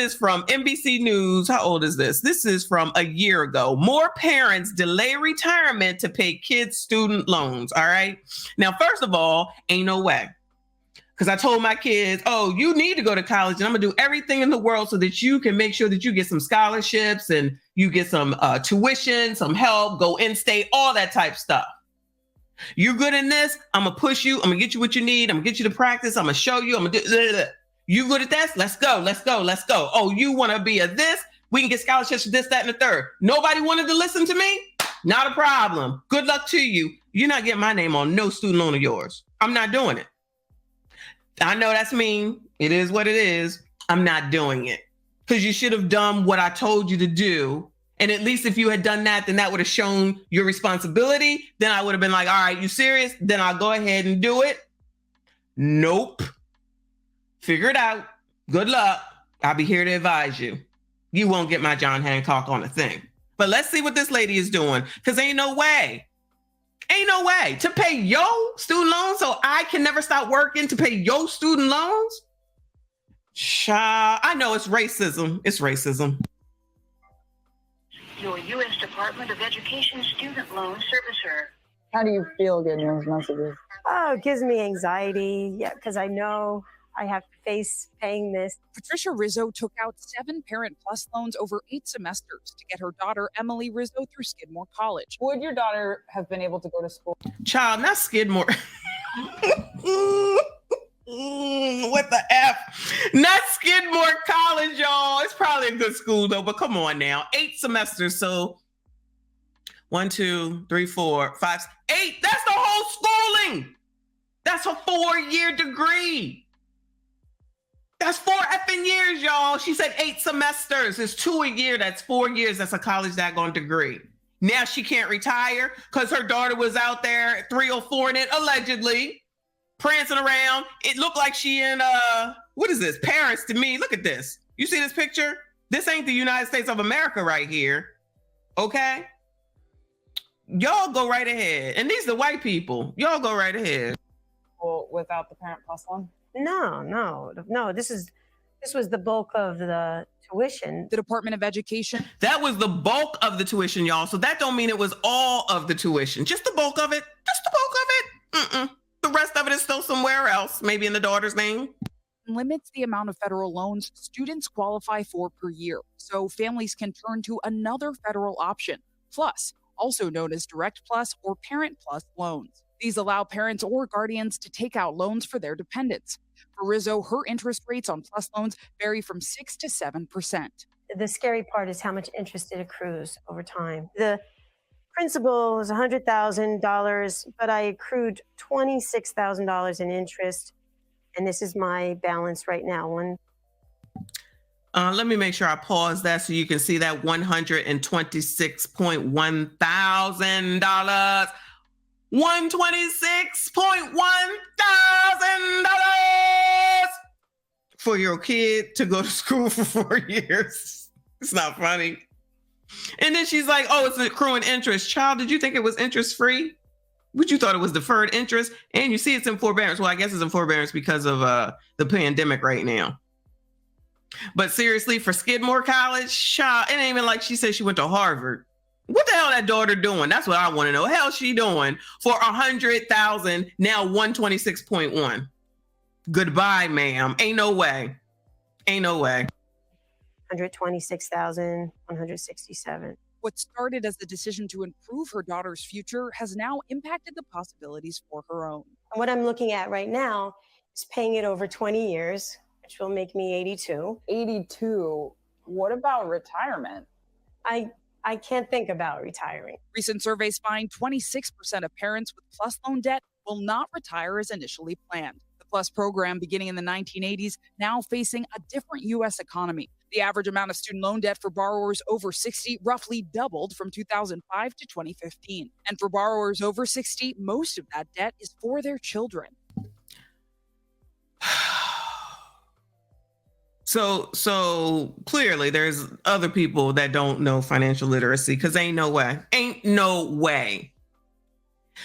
is from NBC News. How old is this? This is from a year ago. More parents delay retirement to pay kids' student loans. All right. Now, first of all, ain't no way. Because I told my kids, oh, you need to go to college, and I'm going to do everything in the world so that you can make sure that you get some scholarships and you get some tuition, some help, go in-state, all that type stuff. You're good in this, I'm going to push you. I'm going to get you what you need. I'm going to get you to practice. I'm going to show you. I'm going to do. You good at this? Let's go. Let's go. Let's go. Oh, you want to be a this? We can get scholarships for this, that, and the third. Nobody wanted to listen to me? Not a problem. Good luck to you. You're not getting my name on no student loan of yours. I'm not doing it. I know that's mean. It is what it is. I'm not doing it because you should have done what I told you to do. And at least if you had done that, then that would have shown your responsibility. Then I would have been like, all right, you serious? Then I'll go ahead and do it. Nope. Figure it out. Good luck. I'll be here to advise you. You won't get my John Hancock on a thing. But let's see what this lady is doing because ain't no way. Ain't no way to pay your student loans so I can never stop working to pay your student loans. I know it's racism. It's racism. Your U.S. Department of Education student loan servicer. How do you feel getting those messages? Oh, it gives me anxiety. Yeah, because I know I have to face paying this. Patricia Rizzo took out 7 Parent Plus loans over 8 semesters to get her daughter, Emily Rizzo, through Skidmore College. Would your daughter have been able to go to school? Child, not Skidmore. What the F? Not Skidmore College, y'all. It's probably a good school, though, but come on now. 8 semesters. So 1, 2, 3, 4, 5, 8. That's the whole schooling. That's a 4-year degree. That's 4 effing years, y'all. She said 8 semesters. It's 2 a year. That's 4 years. That's a college daggone degree. Now she can't retire because her daughter was out there at 304 in it, allegedly, prancing around. It looked like she in, what is this? Paris to me. Look at this. You see this picture? This ain't the United States of America right here. Okay? Y'all go right ahead. And these are the white people. Y'all go right ahead. Well, without the Parent Plus loan? No. This was the bulk of the tuition. The Department of Education. That was the bulk of the tuition, y'all. So that don't mean it was all of the tuition. Just the bulk of it. Just the bulk of it. The rest of it is still somewhere else, maybe in the daughter's name. Limits the amount of federal loans students qualify for per year, so families can turn to another federal option, Plus, also known as Direct Plus or Parent Plus loans. These allow parents or guardians to take out loans for their dependents. For Rizzo, her interest rates on Plus loans vary from 6 to 7%. The scary part is how much interest it accrues over time. The principal is $100,000, but I accrued $26,000 in interest, and this is my balance right now. Let me make sure I pause that so you can see that $126.1 thousand. $126.1 thousand for your kid to go to school for 4 years. It's not funny. And then she's like, oh, it's accruing interest. Child, did you think it was interest free? But you thought it was deferred interest? And you see it's in forbearance. Well, I guess it's in forbearance because of the pandemic right now. But seriously, for Skidmore College, child, it ain't even like she said she went to Harvard. What the hell that daughter doing? That's what I want to know. Hell she doing for 100,000, now 126.1. Goodbye, ma'am. Ain't no way. Ain't no way. 126,167. What started as the decision to improve her daughter's future has now impacted the possibilities for her own. What I'm looking at right now is paying it over 20 years, which will make me 82. 82. What about retirement? I can't think about retiring. Recent surveys find 26% of parents with Plus loan debt will not retire as initially planned. The Plus program, beginning in the 1980s, now facing a different U.S. economy. The average amount of student loan debt for borrowers over 60 roughly doubled from 2005 to 2015. And for borrowers over 60, most of that debt is for their children. So clearly there's other people that don't know financial literacy because ain't no way.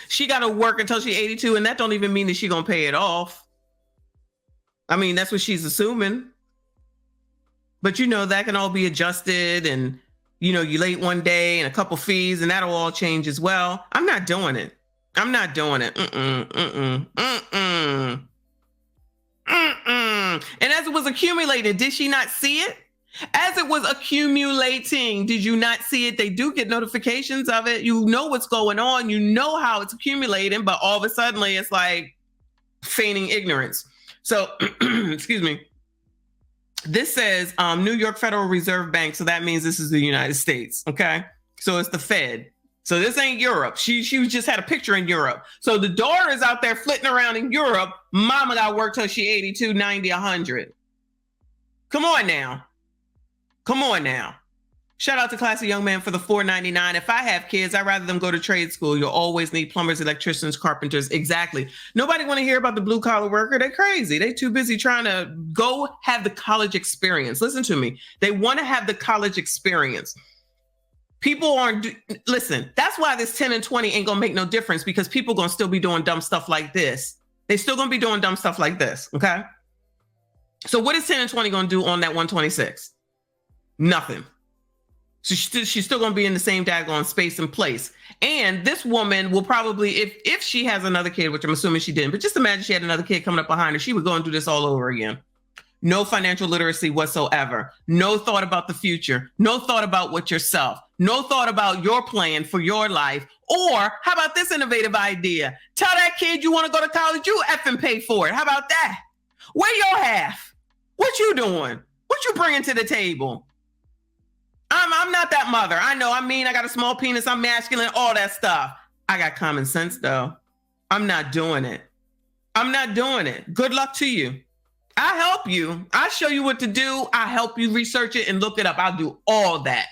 She got to work until she's 82, and that don't even mean that she gonna pay it off. I mean, that's what she's assuming. But that can all be adjusted, and you late one day and a couple fees, and that'll all change as well. I'm not doing it. I'm not doing it. And as it was accumulating, did she not see it? As it was accumulating, did you not see it? They do get notifications of it. You know what's going on. You know how it's accumulating, but all of a sudden it's like feigning ignorance. So, excuse me. This says New York Federal Reserve Bank. So that means this is the United States. Okay. So it's the Fed. So this ain't Europe. She just had a picture in Europe. So the daughter is out there flitting around in Europe. Mama got work till she 82, 90, 100. Come on now. Come on now. Shout out to Classy Young Man for the $4.99. If I have kids, I'd rather them go to trade school. You'll always need plumbers, electricians, carpenters. Exactly. Nobody want to hear about the blue collar worker. They're crazy. They too busy trying to go have the college experience. Listen to me. They want to have the college experience. People aren't, listen, that's why this 10 and 20 ain't gonna make no difference, because people gonna still be doing dumb stuff like this. They still gonna be doing dumb stuff like this, okay? So what is 10 and 20 gonna do on that 126? Nothing. So she's still going to be in the same daggone space and place. And this woman will probably, if she has another kid, which I'm assuming she didn't, but just imagine she had another kid coming up behind her, she would go and do this all over again. No financial literacy whatsoever. No thought about the future. No thought about what yourself. No thought about your plan for your life. Or how about this innovative idea? Tell that kid you want to go to college, you effing pay for it. How about that? Where your half? What you doing? What you bringing to the table? I'm not that mother. I know. I mean, I got a small penis. I'm masculine, all that stuff. I got common sense, though. I'm not doing it. I'm not doing it. Good luck to you. I help you. I show you what to do. I help you research it and look it up. I'll do all that.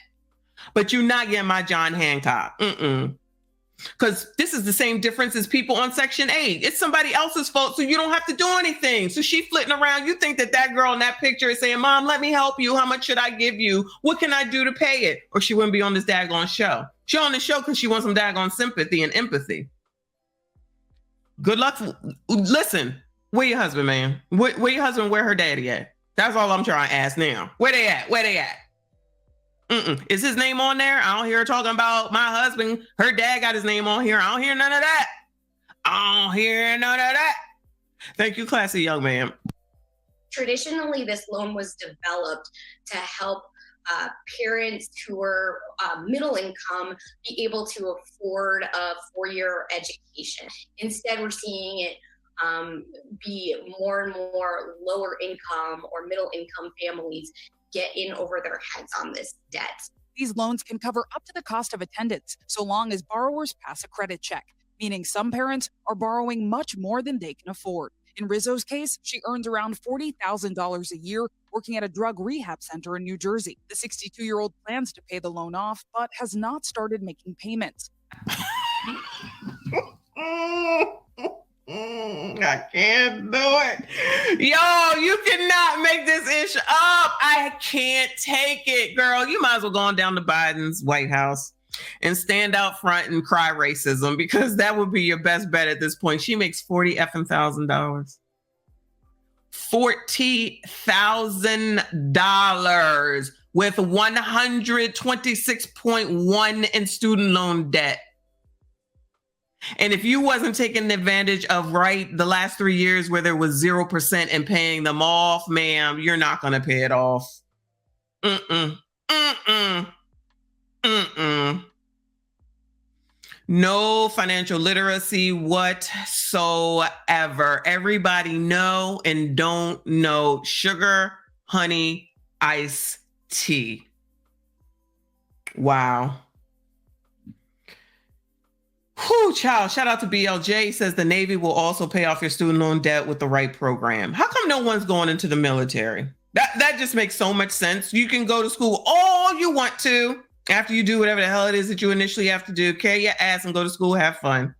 But you're not getting my John Hancock. Because this is the same difference as people on Section 8. It's somebody else's fault, so you don't have to do anything. So she flitting around. You think that girl in that picture is saying, Mom, let me help you. How much should I give you? What can I do to pay it? Or she wouldn't be on this daggone show. She on the show because she wants some daggone sympathy and empathy. Good luck. Listen, where your husband, man? Where your husband, where her daddy at? That's all I'm trying to ask now. Where they at? Where they at? Is his name on there? I don't hear her talking about my husband. Her dad got his name on here. I don't hear none of that. I don't hear none of that. Thank you, Classy Young Man. Traditionally, this loan was developed to help parents who are middle income be able to afford a four-year education. Instead, we're seeing it be more and more lower income or middle income families get in over their heads on this debt. These loans can cover up to the cost of attendance, so long as borrowers pass a credit check, meaning some parents are borrowing much more than they can afford. In Rizzo's case, she earns around $40,000 a year working at a drug rehab center in New Jersey. The 62-year-old plans to pay the loan off, but has not started making payments. I can't do it. Yo, you cannot make this issue up. I can't take it, girl. You might as well go on down to Biden's White House and stand out front and cry racism, because that would be your best bet at this point. She makes $40,000. $40,000 with 126.1 in student loan debt. And if you wasn't taking advantage of the last 3 years where there was 0% and paying them off, ma'am, you're not going to pay it off. No financial literacy whatsoever. Everybody know and don't know sugar, honey, iced tea. Wow. Whew, child. Shout out to BLJ. Says the Navy will also pay off your student loan debt with the right program. How come no one's going into the military? That just makes so much sense. You can go to school all you want to after you do whatever the hell it is that you initially have to do. Carry your ass and go to school, have fun.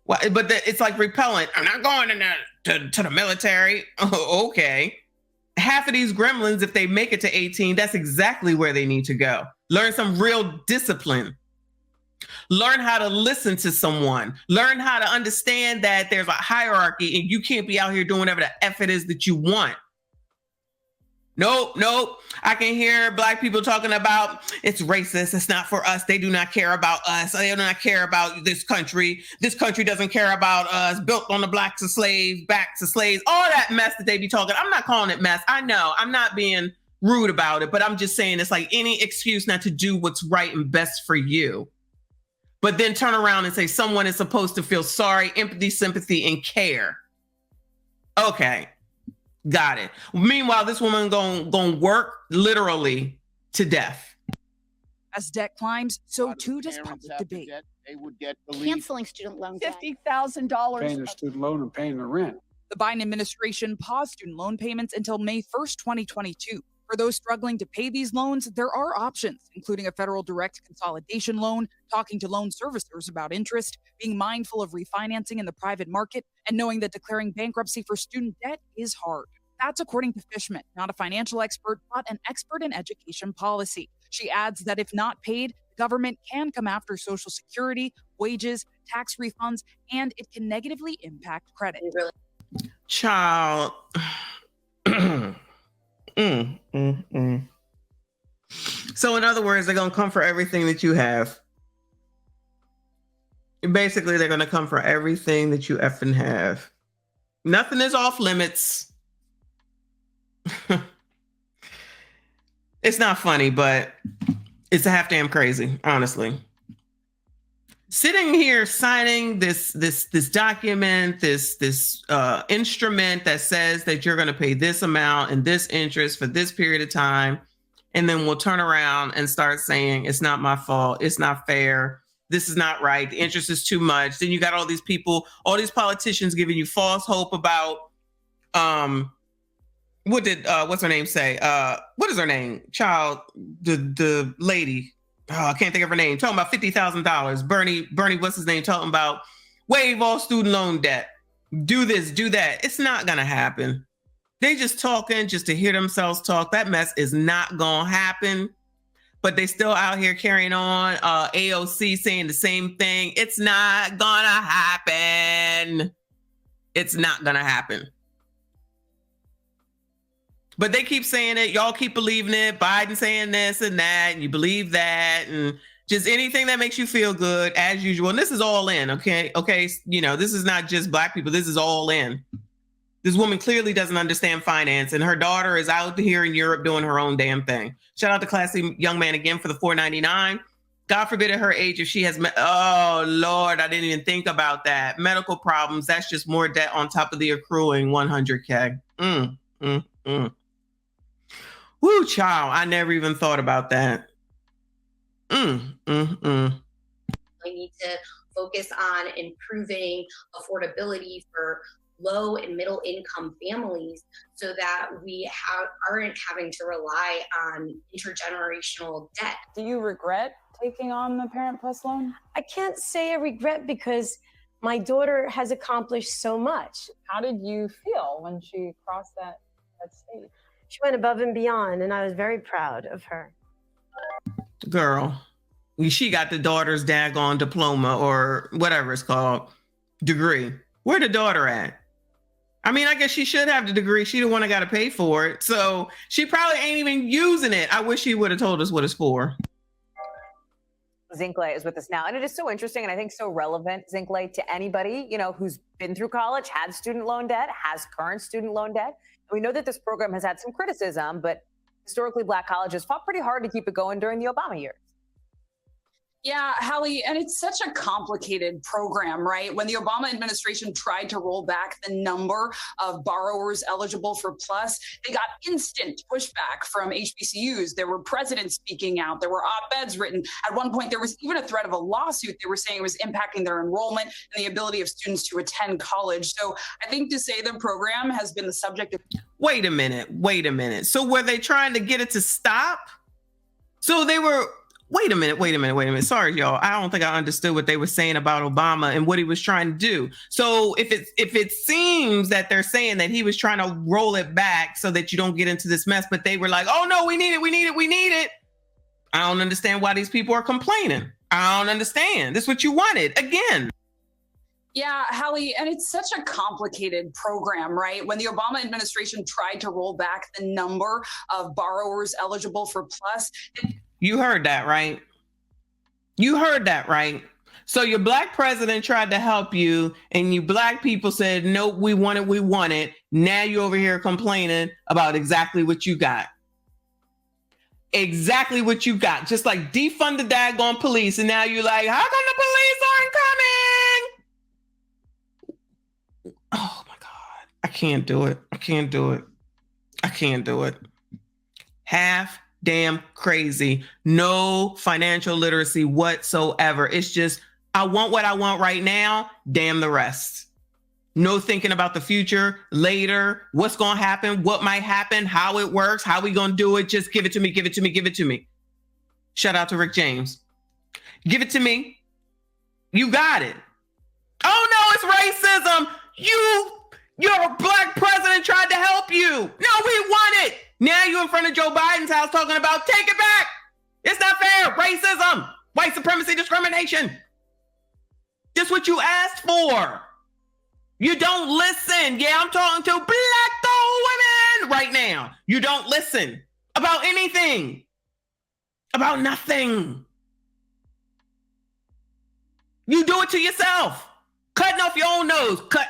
Well, but it's like repellent. I'm not going to the military. Oh, okay. Half of these gremlins, if they make it to 18, that's exactly where they need to go. Learn some real discipline. Learn how to listen to someone. Learn how to understand that there's a hierarchy and you can't be out here doing whatever the F it is that you want. Nope. I can hear Black people talking about it's racist. It's not for us. They do not care about us. They do not care about this country. This country doesn't care about us. Built on the backs of slaves. All that mess that they be talking. I'm not calling it mess. I know. I'm not being rude about it, but I'm just saying it's like any excuse not to do what's right and best for you. But then turn around and say someone is supposed to feel sorry, empathy, sympathy, and care. Okay. Got it. Meanwhile, this woman going work literally to death. As debt climbs, so too does public debate. They would get canceling student loan debt. $50,000 paying the student loan and paying the rent. The Biden administration paused student loan payments until May 1st, 2022. For those struggling to pay these loans, there are options, including a federal direct consolidation loan, talking to loan servicers about interest, being mindful of refinancing in the private market, and knowing that declaring bankruptcy for student debt is hard. That's according to Fishman, not a financial expert, but an expert in education policy. She adds that if not paid, the government can come after Social Security, wages, tax refunds, and it can negatively impact credit. Child. So in other words, they're going to come for everything that you have. Basically, they're going to come for everything that you effing have. Nothing is off limits. It's not funny, but it's a half damn crazy, honestly. Sitting here signing this document, this instrument that says that you're going to pay this amount and this interest for this period of time, and then we'll turn around and start saying it's not my fault, it's not fair, this is not right, the interest is too much. Then you got all these people, all these politicians giving you false hope about what did what's her name say? What is her name? Child, the lady. Oh, I can't think of her name. Talking about $50,000. Bernie, what's his name? Talking about waive all student loan debt. Do this, do that. It's not gonna happen. They just talking just to hear themselves talk. That mess is not gonna happen. But they still out here carrying on. AOC saying the same thing. It's not gonna happen. It's not gonna happen. But they keep saying it. Y'all keep believing it. Biden saying this and that, and you believe that, and just anything that makes you feel good as usual. And this is all in, okay? Okay, you know, this is not just Black people. This is all in. This woman clearly doesn't understand finance, and her daughter is out here in Europe doing her own damn thing. Shout out to Classy Young Man again for the $4.99. God forbid at her age if she has, oh Lord, I didn't even think about that. Medical problems, that's just more debt on top of the accruing 100K. Woo, child, I never even thought about that. We need to focus on improving affordability for low and middle income families so that we aren't having to rely on intergenerational debt. Do you regret taking on the Parent Plus loan? I can't say I regret because my daughter has accomplished so much. How did you feel when she crossed that stage? She went above and beyond, and I was very proud of her. Girl, she got the daughter's daggone diploma or whatever it's called, degree. Where the daughter at? I mean, I guess she should have the degree. She the one that got to pay for it. So she probably ain't even using it. I wish she would have told us what it's for. Zinkley is with us now. And it is so interesting and I think so relevant, Zinkley, to anybody, you know, who's been through college, had student loan debt, has current student loan debt. We know that this program has had some criticism, but historically Black colleges fought pretty hard to keep it going during the Obama years. Yeah, Hallie, and it's such a complicated program, right? When the Obama administration tried to roll back the number of borrowers eligible for PLUS, they got instant pushback from HBCUs. There were presidents speaking out. There were op-eds written. At one point, there was even a threat of a lawsuit. They were saying it was impacting their enrollment and the ability of students to attend college. So I think to say the program has been the subject of... Wait a minute. So were they trying to get it to stop? So they were... Wait a minute. Sorry, y'all. I don't think I understood what they were saying about Obama and what he was trying to do. So if it seems that they're saying that he was trying to roll it back so that you don't get into this mess, but they were like, oh no, we need it. I don't understand why these people are complaining. I don't understand. This is what you wanted again. Yeah, Hallie, and it's such a complicated program, right? When the Obama administration tried to roll back the number of borrowers eligible for PLUS. You heard that, right? You heard that, right? So your black president tried to help you, and you black people said, nope, we want it, we want it. Now you're over here complaining about exactly what you got. Exactly what you got. Just like defund the daggone police, and now you're like, how come the police aren't coming? Oh my God. I can't do it. I can't do it. I can't do it. Half damn crazy. No financial literacy whatsoever. It's just, I want what I want right now. Damn the rest. No thinking about the future, later, what's going to happen, what might happen, how it works, how we going to do it. Just give it to me, give it to me, give it to me. Shout out to Rick James. Give it to me. You got it. Oh no, it's racism. Your black president tried to help you. No, we want it. Now you in front of Joe Biden's house talking about take it back. It's not fair. Racism, white supremacy, discrimination. Just what you asked for. You don't listen. Yeah, I'm talking to black women right now. You don't listen about anything, about nothing. You do it to yourself. Cutting off your own nose. Cut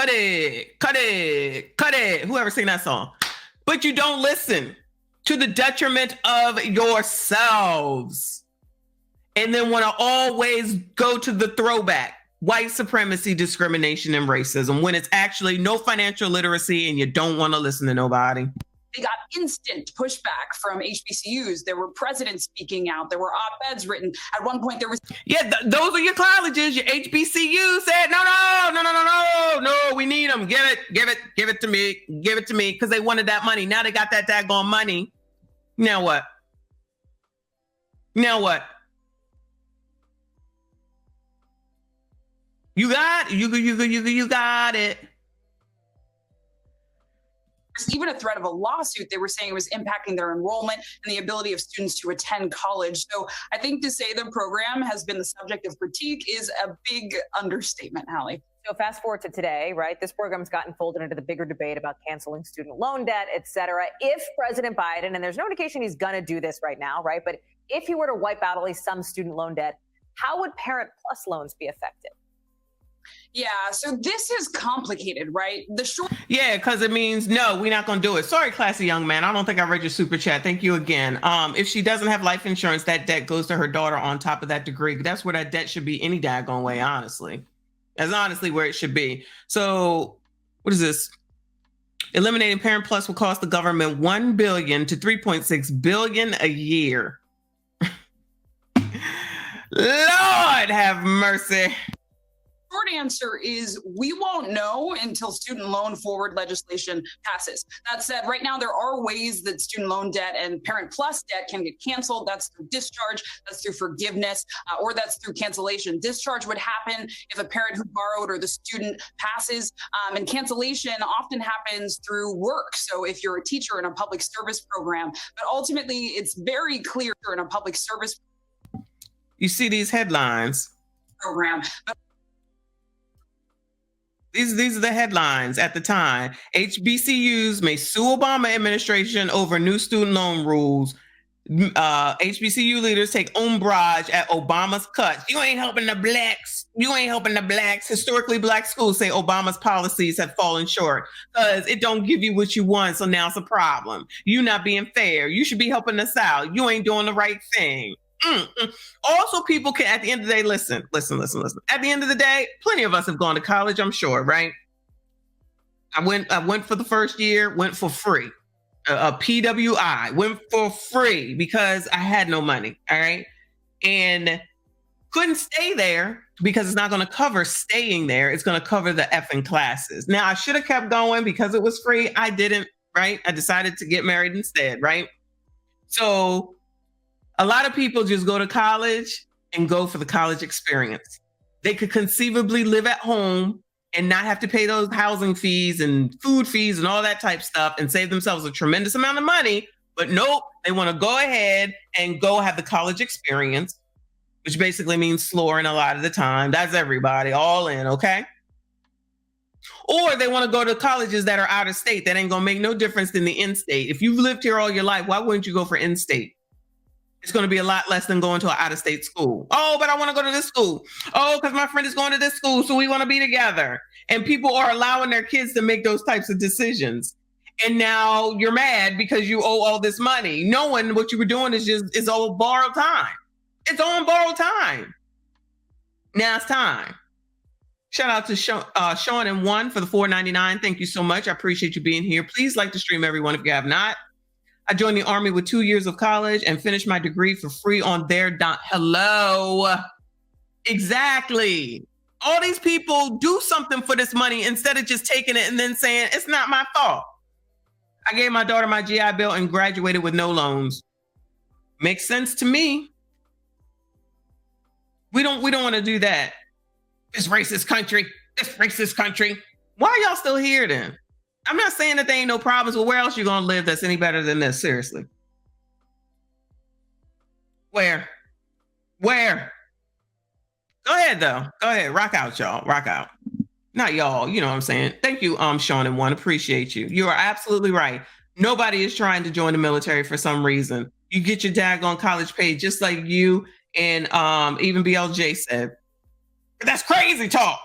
it. Whoever sing that song. But you don't listen, to the detriment of yourselves. And then want to always go to the throwback. White supremacy, discrimination, and racism, when it's actually no financial literacy and you don't want to listen to nobody. They got instant pushback from HBCUs. There were presidents speaking out. There were op-eds written. At one point, there was... Yeah, those are your colleges. Your HBCUs said, no, we need them. Give it to me. Give it to me, because they wanted that money. Now they got that daggone money. Now what? You got it. There's even a threat of a lawsuit. They were saying it was impacting their enrollment and the ability of students to attend college. So I think to say the program has been the subject of critique is a big understatement, Hallie. So fast forward to today, right? This program's gotten folded into the bigger debate about canceling student loan debt, et cetera. If President Biden, and there's no indication he's going to do this right now, right? But if he were to wipe out at least some student loan debt, how would Parent Plus loans be affected? Yeah, so this is complicated, right? Yeah, because it means, no, we're not going to do it. Sorry, classy young man. I don't think I read your super chat. Thank you again. If she doesn't have life insurance, that debt goes to her daughter on top of that degree. That's where that debt should be any daggone way, honestly. That's honestly where it should be. So what is this? Eliminating Parent Plus will cost the government $1 billion to $3.6 billion a year. Lord have mercy. Short answer is we won't know until student loan forward legislation passes. That said, right now there are ways that student loan debt and Parent Plus debt can get canceled. That's through discharge, that's through forgiveness, or that's through cancellation. Discharge would happen if a parent who borrowed or the student passes, and cancellation often happens through work. So if you're a teacher in a public service program, but ultimately it's very clear in a public service. You see these headlines. Program. These are the headlines at the time. HBCUs may sue Obama administration over new student loan rules. HBCU leaders take umbrage at Obama's cuts. You ain't helping the blacks. Historically black schools say Obama's policies have fallen short because it don't give you what you want. So now it's a problem. You not being fair. You should be helping us out. You ain't doing the right thing. Also, people can, at the end of the day, listen. At the end of the day, plenty of us have gone to college, I'm sure, right? I went for the first year, went for free. A PWI, went for free because I had no money, all right? And couldn't stay there because it's not going to cover staying there. It's going to cover the effing classes. Now, I should have kept going because it was free. I didn't, right? I decided to get married instead, right? So a lot of people just go to college and go for the college experience. They could conceivably live at home and not have to pay those housing fees and food fees and all that type stuff and save themselves a tremendous amount of money. But nope, they want to go ahead and go have the college experience. which basically means slurring a lot of the time. That's everybody, all in, okay? Or they want to go to colleges that are out of state. That ain't going to make no difference than the in-state. If you've lived here all your life, why wouldn't you go for in-state? It's going to be a lot less than going to an out-of-state school. Oh, but I want to go to this school. Oh, because my friend is going to this school, so we want to be together. And people are allowing their kids to make those types of decisions. And now you're mad because you owe all this money, knowing what you were doing is all borrowed time. It's on borrowed time. Now it's time. Shout out to Sean and One for the $4.99. Thank you so much. I appreciate you being here. Please like to stream, everyone, if you have not. I joined the Army with 2 years of college and finished my degree for free on their Hello. Exactly. All these people do something for this money instead of just taking it and then saying, it's not my fault. I gave my daughter my GI Bill and graduated with no loans. Makes sense to me. We don't want to do that. This racist country. Why are y'all still here then? I'm not saying that there ain't no problems, but where else you gonna live that's any better than this? Seriously. Where? Go ahead though. Go ahead. Rock out, y'all. Rock out. Not y'all, you know what I'm saying? Thank you, Sean and One. Appreciate you. You are absolutely right. Nobody is trying to join the military for some reason. You get your daggone college paid just like you and even BLJ said. That's crazy talk.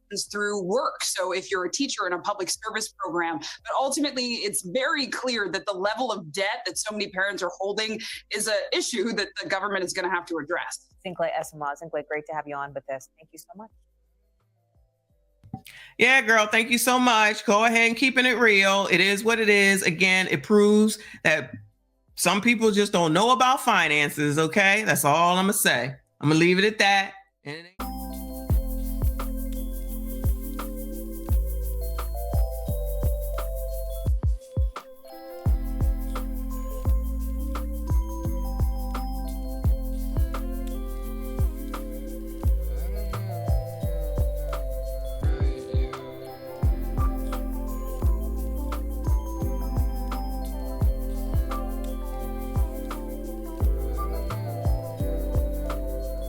Is through work. So if you're a teacher in a public service program, but ultimately it's very clear that the level of debt that so many parents are holding is an issue that the government is going to have to address. Zinkley Esma, Zinkley, great to have you on with this. Thank you so much. Yeah, girl, thank you so much. Go ahead and keeping it real. It is what it is. Again, it proves that some people just don't know about finances, okay? That's all I'm going to say. I'm going to leave it at that. And